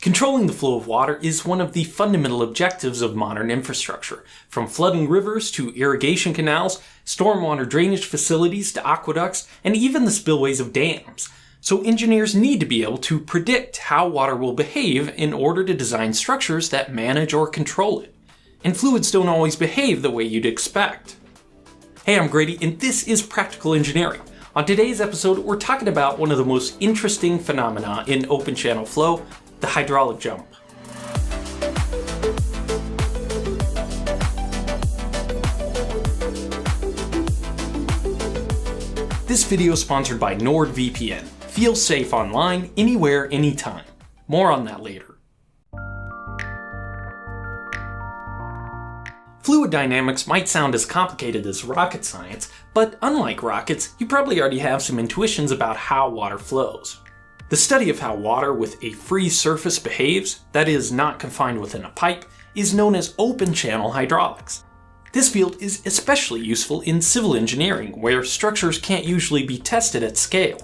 Controlling the flow of water is one of the fundamental objectives of modern infrastructure, from flooding rivers to irrigation canals, stormwater drainage facilities to aqueducts, and even the spillways of dams. So engineers need to be able to predict how water will behave in order to design structures that manage or control it. And fluids don't always behave the way you'd expect. Hey, I'm Grady, and this is Practical Engineering. On today's episode, we're talking about one of the most interesting phenomena in open channel flow, the hydraulic jump. This video is sponsored by NordVPN. Feel safe online, anywhere, anytime. More on that later. Fluid dynamics might sound as complicated as rocket science, but unlike rockets, you probably already have some intuitions about how water flows. The study of how water with a free surface behaves, that is, not confined within a pipe, is known as open channel hydraulics. This field is especially useful in civil engineering, where structures can't usually be tested at scale.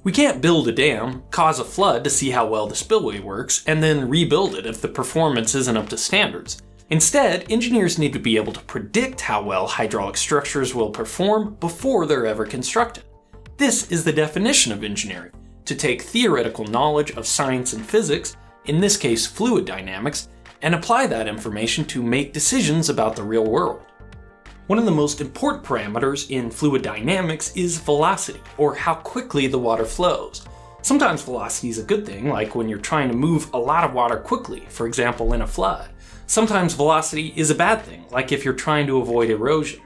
We can't build a dam, cause a flood to see how well the spillway works, and then rebuild it if the performance isn't up to standards. Instead, engineers need to be able to predict how well hydraulic structures will perform before they're ever constructed. This is the definition of engineering: to take theoretical knowledge of science and physics, in this case fluid dynamics, and apply that information to make decisions about the real world. One of the most important parameters in fluid dynamics is velocity, or how quickly the water flows. Sometimes velocity is a good thing, like when you're trying to move a lot of water quickly, for example in a flood. Sometimes velocity is a bad thing, like if you're trying to avoid erosion.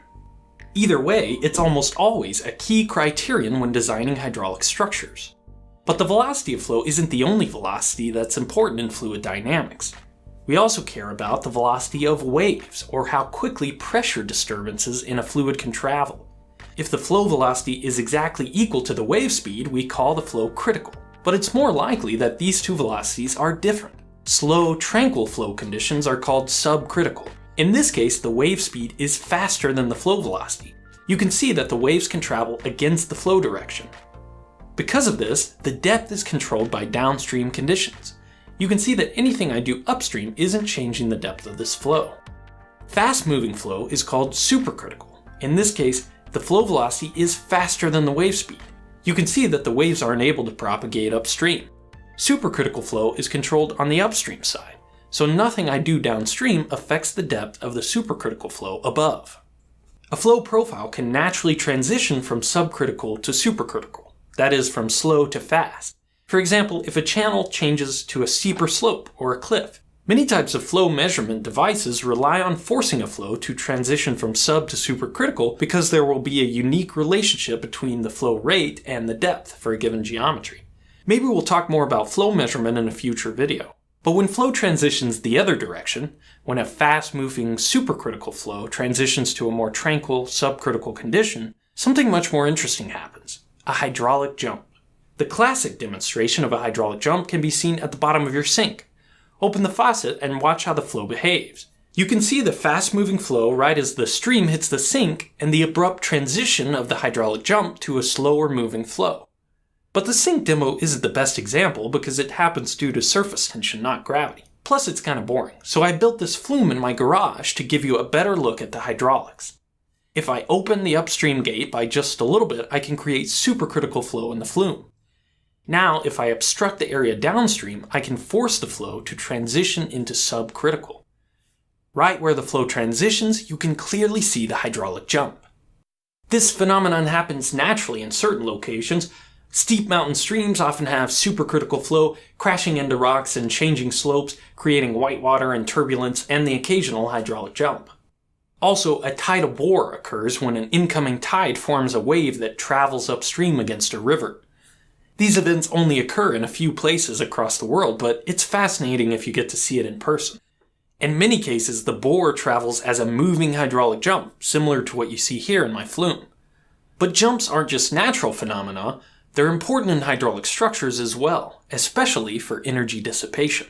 Either way, it's almost always a key criterion when designing hydraulic structures. But the velocity of flow isn't the only velocity that's important in fluid dynamics. We also care about the velocity of waves, or how quickly pressure disturbances in a fluid can travel. If the flow velocity is exactly equal to the wave speed, we call the flow critical. But it's more likely that these two velocities are different. Slow, tranquil flow conditions are called subcritical. In this case, the wave speed is faster than the flow velocity. You can see that the waves can travel against the flow direction. Because of this, the depth is controlled by downstream conditions. You can see that anything I do upstream isn't changing the depth of this flow. Fast-moving flow is called supercritical. In this case, the flow velocity is faster than the wave speed. You can see that the waves aren't able to propagate upstream. Supercritical flow is controlled on the upstream side, so nothing I do downstream affects the depth of the supercritical flow above. A flow profile can naturally transition from subcritical to supercritical. That is, from slow to fast. For example, if a channel changes to a steeper slope or a cliff. Many types of flow measurement devices rely on forcing a flow to transition from sub to supercritical because there will be a unique relationship between the flow rate and the depth for a given geometry. Maybe we'll talk more about flow measurement in a future video. But when flow transitions the other direction, when a fast-moving supercritical flow transitions to a more tranquil subcritical condition, something much more interesting happens: a hydraulic jump. The classic demonstration of a hydraulic jump can be seen at the bottom of your sink. Open the faucet and watch how the flow behaves. You can see the fast-moving flow right as the stream hits the sink and the abrupt transition of the hydraulic jump to a slower-moving flow. But the sink demo isn't the best example because it happens due to surface tension, not gravity. Plus it's kind of boring, so I built this flume in my garage to give you a better look at the hydraulics. If I open the upstream gate by just a little bit, I can create supercritical flow in the flume. Now, if I obstruct the area downstream, I can force the flow to transition into subcritical. Right where the flow transitions, you can clearly see the hydraulic jump. This phenomenon happens naturally in certain locations. Steep mountain streams often have supercritical flow, crashing into rocks and changing slopes, creating whitewater and turbulence, and the occasional hydraulic jump. Also, a tidal bore occurs when an incoming tide forms a wave that travels upstream against a river. These events only occur in a few places across the world, but it's fascinating if you get to see it in person. In many cases, the bore travels as a moving hydraulic jump, similar to what you see here in my flume. But jumps aren't just natural phenomena. They're important in hydraulic structures as well, especially for energy dissipation.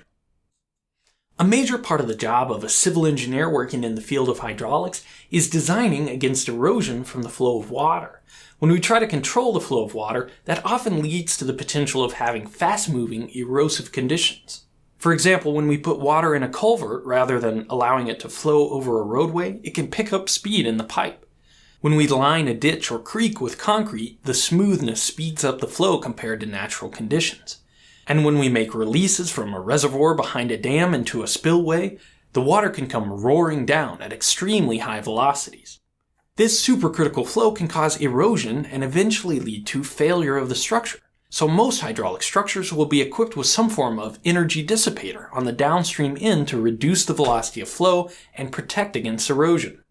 A major part of the job of a civil engineer working in the field of hydraulics is designing against erosion from the flow of water. When we try to control the flow of water, that often leads to the potential of having fast-moving, erosive conditions. For example, when we put water in a culvert rather than allowing it to flow over a roadway, it can pick up speed in the pipe. When we line a ditch or creek with concrete, the smoothness speeds up the flow compared to natural conditions. And when we make releases from a reservoir behind a dam into a spillway, the water can come roaring down at extremely high velocities. This supercritical flow can cause erosion and eventually lead to failure of the structure. So most hydraulic structures will be equipped with some form of energy dissipator on the downstream end to reduce the velocity of flow and protect against erosion.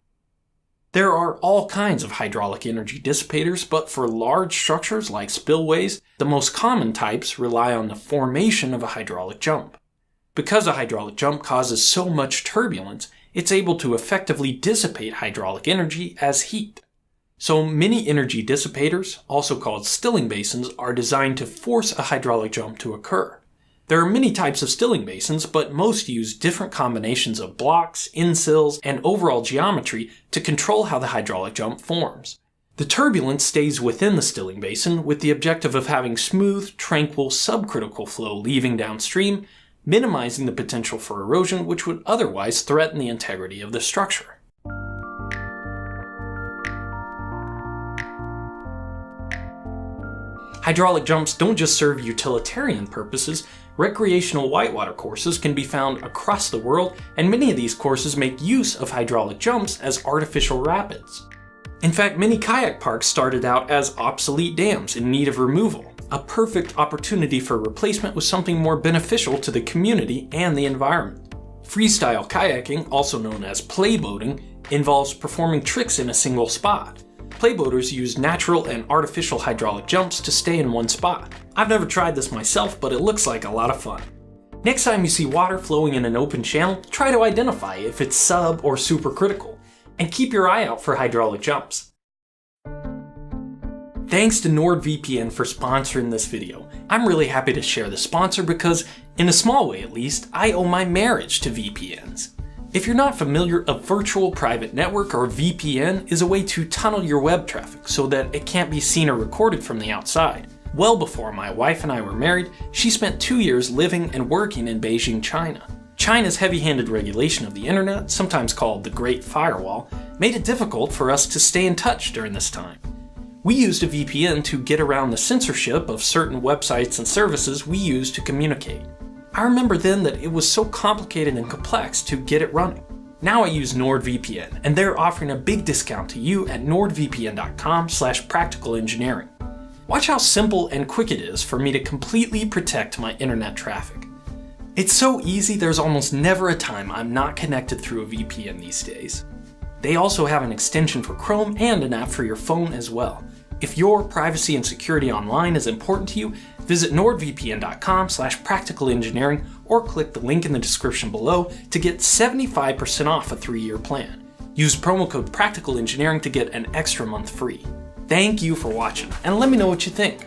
There are all kinds of hydraulic energy dissipators, but for large structures like spillways, the most common types rely on the formation of a hydraulic jump. Because a hydraulic jump causes so much turbulence, it's able to effectively dissipate hydraulic energy as heat. So many energy dissipators, also called stilling basins, are designed to force a hydraulic jump to occur. There are many types of stilling basins, but most use different combinations of blocks, insills, and overall geometry to control how the hydraulic jump forms. The turbulence stays within the stilling basin with the objective of having smooth, tranquil, subcritical flow leaving downstream, minimizing the potential for erosion which would otherwise threaten the integrity of the structure. Hydraulic jumps don't just serve utilitarian purposes. Recreational whitewater courses can be found across the world, and many of these courses make use of hydraulic jumps as artificial rapids. In fact, many kayak parks started out as obsolete dams in need of removal, a perfect opportunity for replacement with something more beneficial to the community and the environment. Freestyle kayaking, also known as playboating, involves performing tricks in a single spot. Playboaters use natural and artificial hydraulic jumps to stay in one spot. I've never tried this myself, but it looks like a lot of fun. Next time you see water flowing in an open channel, try to identify if it's sub or supercritical, and keep your eye out for hydraulic jumps. Thanks to NordVPN for sponsoring this video. I'm really happy to share the sponsor because, in a small way at least, I owe my marriage to VPNs. If you're not familiar, a virtual private network, or VPN, is a way to tunnel your web traffic so that it can't be seen or recorded from the outside. Well before my wife and I were married, she spent 2 years living and working in Beijing, China. China's heavy-handed regulation of the internet, sometimes called the Great Firewall, made it difficult for us to stay in touch during this time. We used a VPN to get around the censorship of certain websites and services we use to communicate. I remember then that it was so complicated and complex to get it running. Now I use NordVPN, and they're offering a big discount to you at nordvpn.com/practicalengineering. Watch how simple and quick it is for me to completely protect my internet traffic. It's so easy, there's almost never a time I'm not connected through a VPN these days. They also have an extension for Chrome and an app for your phone as well. If your privacy and security online is important to you, visit nordvpn.com/practicalengineering or click the link in the description below to get 75% off a 3-year plan. Use promo code PRACTICALENGINEERING to get an extra month free. Thank you for watching, and let me know what you think.